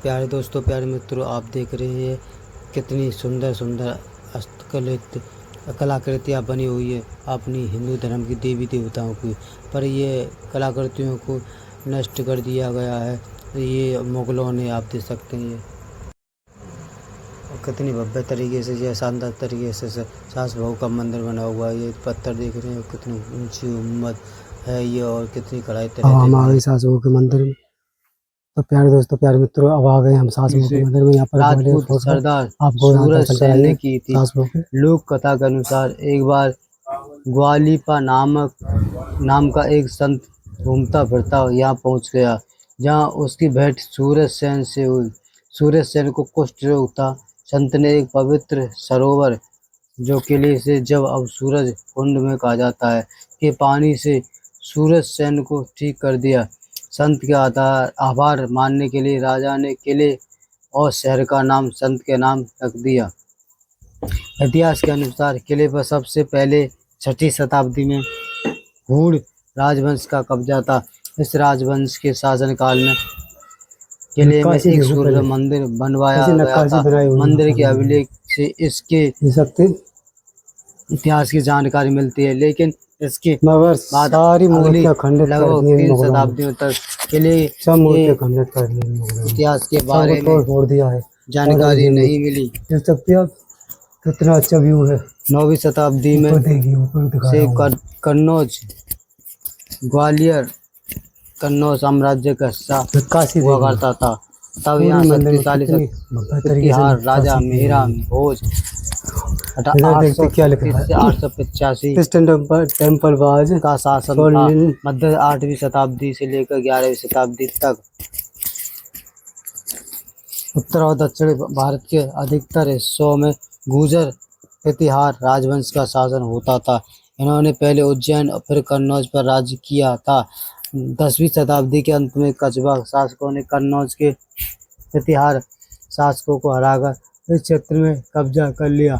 प्यारे दोस्तों, प्यारे मित्रों, आप देख रहे हैं कितनी सुंदर सुंदर हस्तकलित कलाकृतियाँ बनी हुई है अपनी हिंदू धर्म की देवी देवताओं की। पर ये कलाकृतियों को नष्ट कर दिया गया है। ये मुगलों ने, आप देख सकते हैं ये कितनी भव्य तरीके से, ये शानदार तरीके से सास बहू का मंदिर बना हुआ है। ये पत्थर देख रहे हैं, कितनी ऊंची उम्मत है ये, और कितनी कढ़ाई तरह हम आ गए सास बहू के मंदिर में। तो प्यारे दोस्तों, प्यारे मित्रों, अब आ गए हम सास बहू के मंदिर में। यहाँ पर राजपूत सरदार आपको यहाँ सूरज दर्शन सेन कराइए ने की थी। सास बहू के। लोक कथा के अनुसार एक बार ग्वालिपा नाम का एक संत घूमता फिरता यहाँ पहुँच गया, जहाँ उसकी भेंट सूरज सेन से हुई। सूरज सेन को कुष्ठ रोग था। संत ने एक पवित्र सरोवर, जो किले से जब अब सूरज कुंड में कहा जाता है, के पानी से सूरज सेन को ठीक कर दिया। संत के आभार मानने के लिए राजा ने किले और शहर का नाम संत के नाम रख दिया। इतिहास के अनुसार किले पर सबसे पहले 6ठी शताब्दी में हूण राजवंश का कब्जा था। इस राजवंश के शासनकाल में किले में एक सूर्य मंदिर बनवाया गया था। मंदिर के अभिलेख से इसके इतिहास की जानकारी मिलती है, लेकिन इसके बाद अगली लगभग 3 शताब्दियों तक किले के इतिहास के बारे में जानकारी नहीं मिली। कितना अच्छा व्यू है। 9वीं शताब्दी में से कन्नौज ग्वालियर कन्नौज साम्राज्य का हिस्सा हुआ करता था। तब यहाँ शक्तिशाली प्रतिहार राजा मेहरा भोज 885 टेम्पल का शासन था। मध्य 8वीं शताब्दी से लेकर 11वीं शताब्दी तक उत्तर और दक्षिण भारत के अधिकतर हिस्सों में गुर्जर प्रतिहार राजवंश का शासन होता था। इन्होंने पहले उज्जैन और फिर कन्नौज पर राज्य किया था। 10वीं शताब्दी के अंत में कछवा शासकों ने कन्नौज के प्रतिहार शासकों को हराकर इस क्षेत्र में कब्जा कर लिया।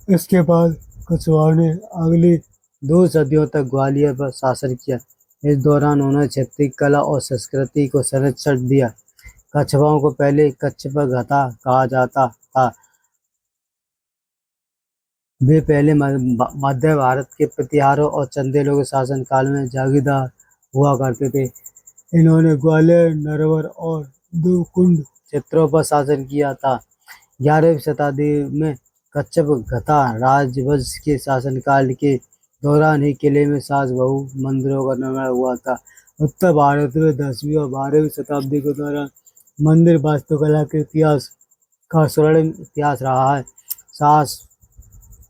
इसके बाद कछवाओं ने अगली 2 सदियों तक ग्वालियर पर शासन किया। इस दौरान उन्होंने क्षेत्रीय कला और संस्कृति को संरक्षण दिया। कछवाओं को पहले कच्छपगता कहा जाता था। वे पहले मध्य भारत के प्रतिहारों और चंदेलों के शासनकाल में जागीरदार हुआ करते थे। इन्होंने ग्वालियर, नरवर और दूकुंड क्षेत्रों पर शासन किया था। 11वीं शताब्दी में कच्छपगता राजवंश के शासनकाल के दौरान ही किले में सास बहू मंदिरों का निर्माण हुआ था। उत्तर भारत में 10वीं और 12वीं शताब्दी के दौरान मंदिर वास्तुकला के इतिहास का स्वर्णिम इतिहास रहा है। सास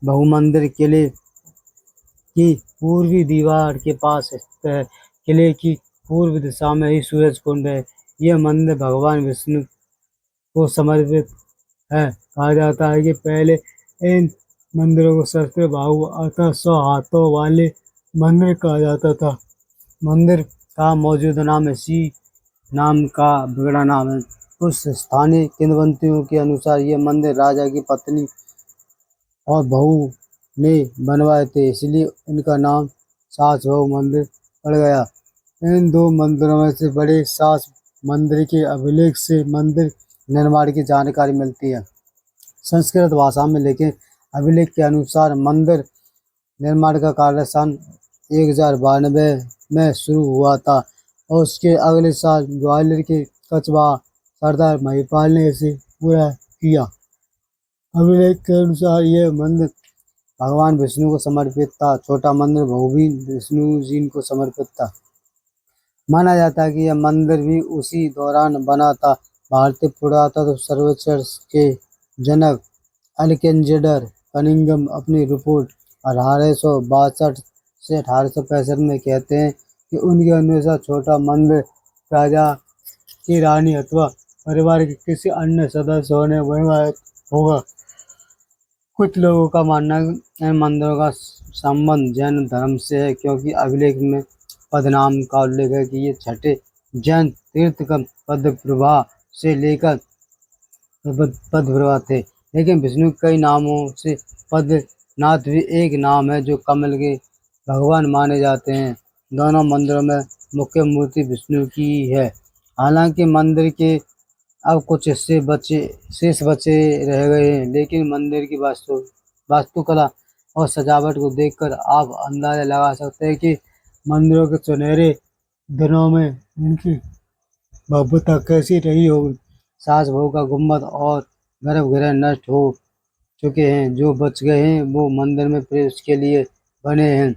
बहु मंदिर किले की पूर्वी दीवार के पास स्थित है। किले की पूर्व दिशा में ही सूरज कुंड है। यह मंदिर भगवान विष्णु को समर्पित है। कहा जाता है कि पहले इन मंदिरों को सहस्त्र बाहु अर्थात 100 हाथों वाले मंदिर कहा जाता था। मंदिर का मौजूदा नाम इसी नाम का बिगड़ा नाम है। उस स्थानीय किंवदंतियों के अनुसार यह मंदिर राजा की पत्नी और बहू ने बनवाए थे, इसलिए इनका नाम सास बहू मंदिर पड़ गया। इन 2 मंदिरों में से बड़े सास मंदिर के अभिलेख से मंदिर निर्माण की जानकारी मिलती है। संस्कृत भाषा में लिखे अभिलेख के अनुसार मंदिर निर्माण का कार्य सन 1092 में शुरू हुआ था और उसके अगले साल ग्वालियर के कछवा सरदार महिपाल ने इसे पूरा किया। अभिलेख के अनुसार यह मंदिर भगवान विष्णु को समर्पित था। छोटा मंदिर भगवान विष्णु जी को समर्पित था। माना जाता है कि यह मंदिर भी उसी दौरान बना था। भारतीय पुरातत्व सर्वेक्षण के जनक अलेक्जेंडर कनिंघम अपनी रिपोर्ट 1862 से 1865 में कहते हैं कि उनके अनुसार छोटा मंदिर राजा की रानी अथवा परिवार के किसी अन्य सदस्य ने बनवाया होगा। कुछ लोगों का मानना है इन मंदिरों का संबंध जैन धर्म से है, क्योंकि अभिलेख में पदनाम का उल्लेख है कि ये 6ठे जैन तीर्थंकर पद्मप्रभा से लेकर पद्मप्रभा थे। लेकिन विष्णु के कई नामों से पद्मनाथ भी एक नाम है जो कमल के भगवान माने जाते हैं। दोनों मंदिरों में मुख्य मूर्ति विष्णु की है। हालांकि मंदिर के अब कुछ हिस्से शेष बचे रह गए हैं, लेकिन मंदिर की वास्तुकला और सजावट को देखकर आप अंदाजा लगा सकते हैं कि मंदिरों के सुनहरे दिनों में इनकी भव्यता कैसी रही होगी। सास बहू का गुम्बद और गर्भगृह नष्ट हो चुके हैं, जो बच गए हैं वो मंदिर में प्रवेश के लिए बने हैं।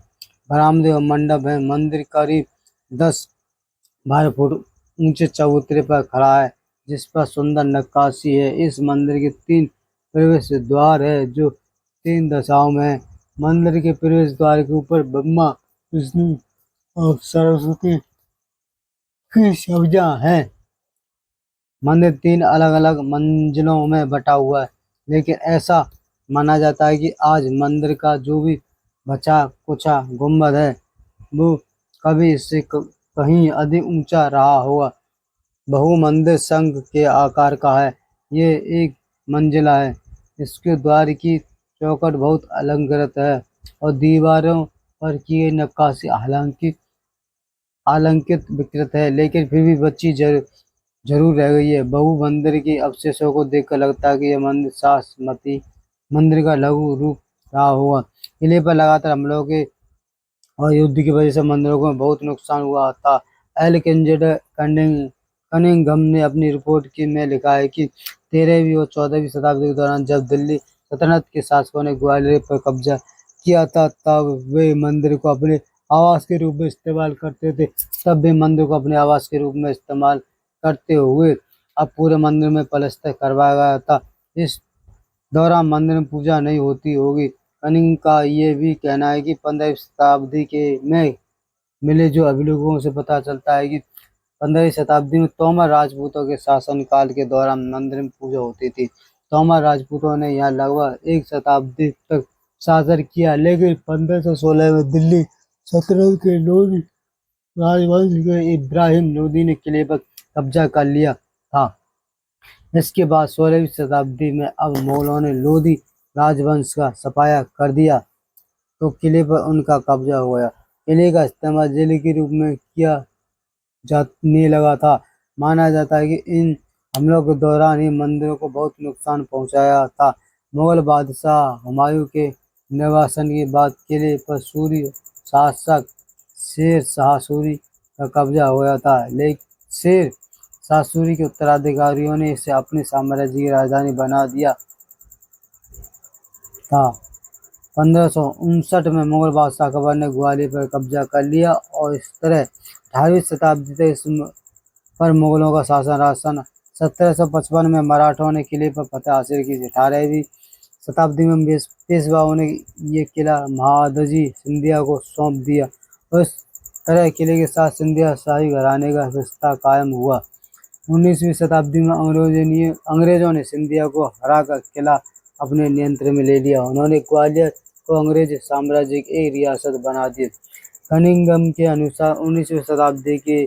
बरामदे और मंडप है। मंदिर करीब 10-12 फुट ऊंचे चबूतरे पर खड़ा है, जिस पर सुंदर नक्काशी है। इस मंदिर के 3 प्रवेश द्वार है, जो 3 दिशाओं में है। मंदिर के प्रवेश द्वार के ऊपर ब्रह्मा, विष्णु और सरस्वती की छवियां हैं। मंदिर 3 अलग-अलग मंजिलों में बटा हुआ है, लेकिन ऐसा माना जाता है कि आज मंदिर का जो भी बचा-कुचा गुंबद है, वो कभी इससे कहीं अधिक ऊंचा रहा होगा। बहु-मंदिर शंख के आकार का है। ये एक मंजिला है। इसके द्वार की चौखट बहुत अलंकृत है और दीवारों पर की गई नक्काशी हालांकि अलंकृत विकृत है, लेकिन फिर भी बची जरूर रह गई है। बहु मंदिर के अवशेषों को देखकर लगता है कि यह मंदिर सासमती मंदिर का लघु रूप रहा होगा। किले पर लगातार हमलों के और युद्ध की वजह से मंदिरों को बहुत नुकसान हुआ था। एल कनिंघम ने अपनी रिपोर्ट में लिखा है कि 13वीं और 14वीं शताब्दी के दौरान जब दिल्ली सल्तनत के शासकों ने ग्वालियर पर कब्जा किया था, तब वे मंदिर को अपने आवास के रूप में इस्तेमाल करते थे। तब वे मंदिर को अपने आवास के रूप में इस्तेमाल करते हुए अब पूरे मंदिर में पलस्तर करवाया गया था। इस दौरान मंदिर में पूजा नहीं होती होगी। कनिंग का ये भी कहना है कि 15वीं शताब्दी के में मिले जो अभिलेखों से पता चलता है कि 15वीं शताब्दी में तोमर राजपूतों के शासनकाल के दौरान मंदिर में पूजा होती थी। तोमर राजपूतों ने यहाँ लगभग 1 शताब्दी तक शासन किया, लेकिन 1516 में दिल्ली सल्तनत के लोधी राजवंश के इब्राहिम लोदी ने किले पर कब्जा कर लिया था। इसके बाद 16वीं शताब्दी में अब मुगलों ने लोधी राजवंश का सफाया कर दिया, तो किले पर उनका कब्जा हो गया। किले का इस्तेमाल जेल के रूप में किया जाने लगा था। माना जाता है कि इन हमलों के दौरान ही मंदिरों को बहुत नुकसान पहुंचाया था। मुगल बादशाह हुमायूं के निवासन के बाद किले पर सूरी शासक शेर शाह सूरी का कब्जा हो गया था, लेकिन शेर शाह सूरी के उत्तराधिकारियों ने इसे अपने साम्राज्य की राजधानी बना दिया था। 1559 में मुगल बादशाह अकबर ने ग्वालियर पर कब्जा कर लिया और इस तरह 18वीं शताब्दी तक इस पर मुगलों का शासन रहा। सन 1755 में मराठों ने किले पर फतह हासिल की। 18वीं शताब्दी में पेशवाओं ने ये किला महादजी सिंधिया को सौंप दिया और इस तरह किले के साथ सिंधिया शाही घराने का रिश्ता कायम हुआ। 19वीं शताब्दी में अंग्रेजों ने सिंधिया को हराकर किला अपने नियंत्रण में ले लिया। उन्होंने ग्वालियर को अंग्रेज साम्राज्य की एक रियासत बना दिया। कनिंघम के अनुसार 19वीं शताब्दी की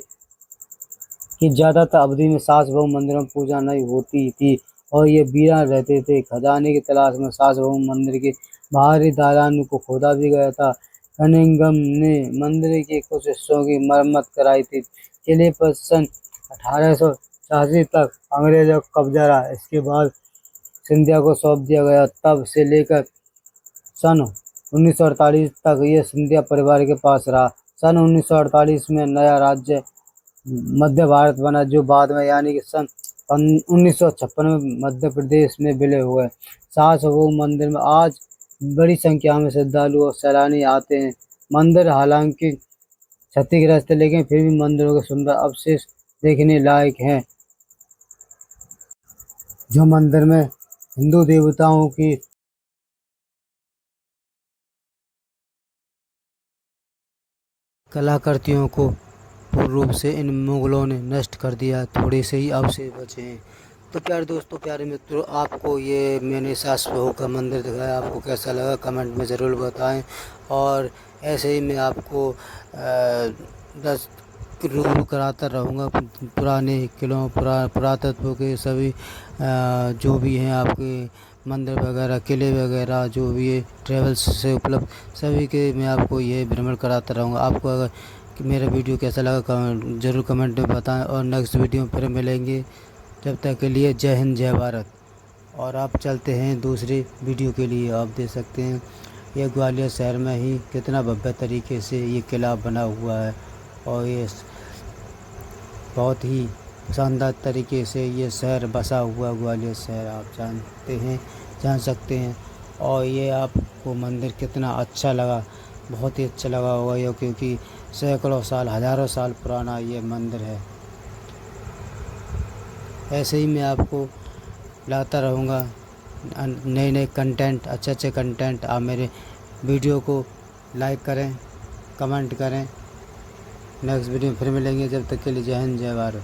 ज़्यादातर अवधि में सास बहू मंदिरों में पूजा नहीं होती थी और ये वीरान रहते थे। खजाने की तलाश में सास बहू मंदिर के बाहरी दालान को खोदा भी गया था। कनिंघम ने मंदिर के कुछ हिस्सों की मरम्मत कराई थी। किले पर सन 1886 तक अंग्रेजों का कब्जा रहा। इसके बाद सिंधिया को सौंप दिया गया। तब से लेकर सन 1948 तक ये सिंधिया परिवार के पास रहा। सन 1948 में नया राज्य मध्य भारत बना, जो बाद में यानी कि सन 1956 में मध्य प्रदेश में विलय हुए। सास बहू मंदिर में आज बड़ी संख्या में श्रद्धालु और सैलानी आते हैं। मंदिर हालांकि क्षतिग्रस्त है, लेकिन फिर भी मंदिरों के सुंदर अवशेष देखने लायक हैं, जो मंदिर में हिंदू देवताओं की कलाकृतियों को पूर्ण रूप से इन मुगलों ने नष्ट कर दिया। थोड़े से ही अवशेष बचे हैं। तो प्यारे दोस्तों, प्यारे मित्रों, आपको ये मैंने सास बहू का मंदिर दिखाया, आपको कैसा लगा कमेंट में ज़रूर बताएं। और ऐसे ही मैं आपको 10 रूबरू कराता रहूँगा पुराने किलों पुरातत्व के सभी जो भी हैं आपके मंदिर वगैरह, किले वगैरह, जो भी है ट्रेवल्स से उपलब्ध, सभी के मैं आपको ये भ्रमण कराता रहूँगा। आपको अगर कि मेरा वीडियो कैसा लगा ज़रूर कमेंट में बताएं और नेक्स्ट वीडियो में फिर मिलेंगे। जब तक के लिए जय हिंद जय भारत। और आप चलते हैं दूसरे वीडियो के लिए। आप देख सकते हैं ये ग्वालियर शहर में ही कितना भव्य तरीके से ये किला बना हुआ है और ये बहुत ही शानदार तरीके से ये शहर बसा हुआ ग्वालियर शहर आप जान सकते हैं। और ये आपको मंदिर कितना अच्छा लगा, बहुत ही अच्छा लगा होगा ये, क्योंकि सैकड़ों साल हज़ारों साल पुराना ये मंदिर है। ऐसे ही मैं आपको लाता रहूँगा नए नए कंटेंट, अच्छे कंटेंट। आप मेरे वीडियो को लाइक करें, कमेंट करें। नेक्स्ट वीडियो में फिर मिलेंगे, जब तक के लिए जय हिंद जय भारत।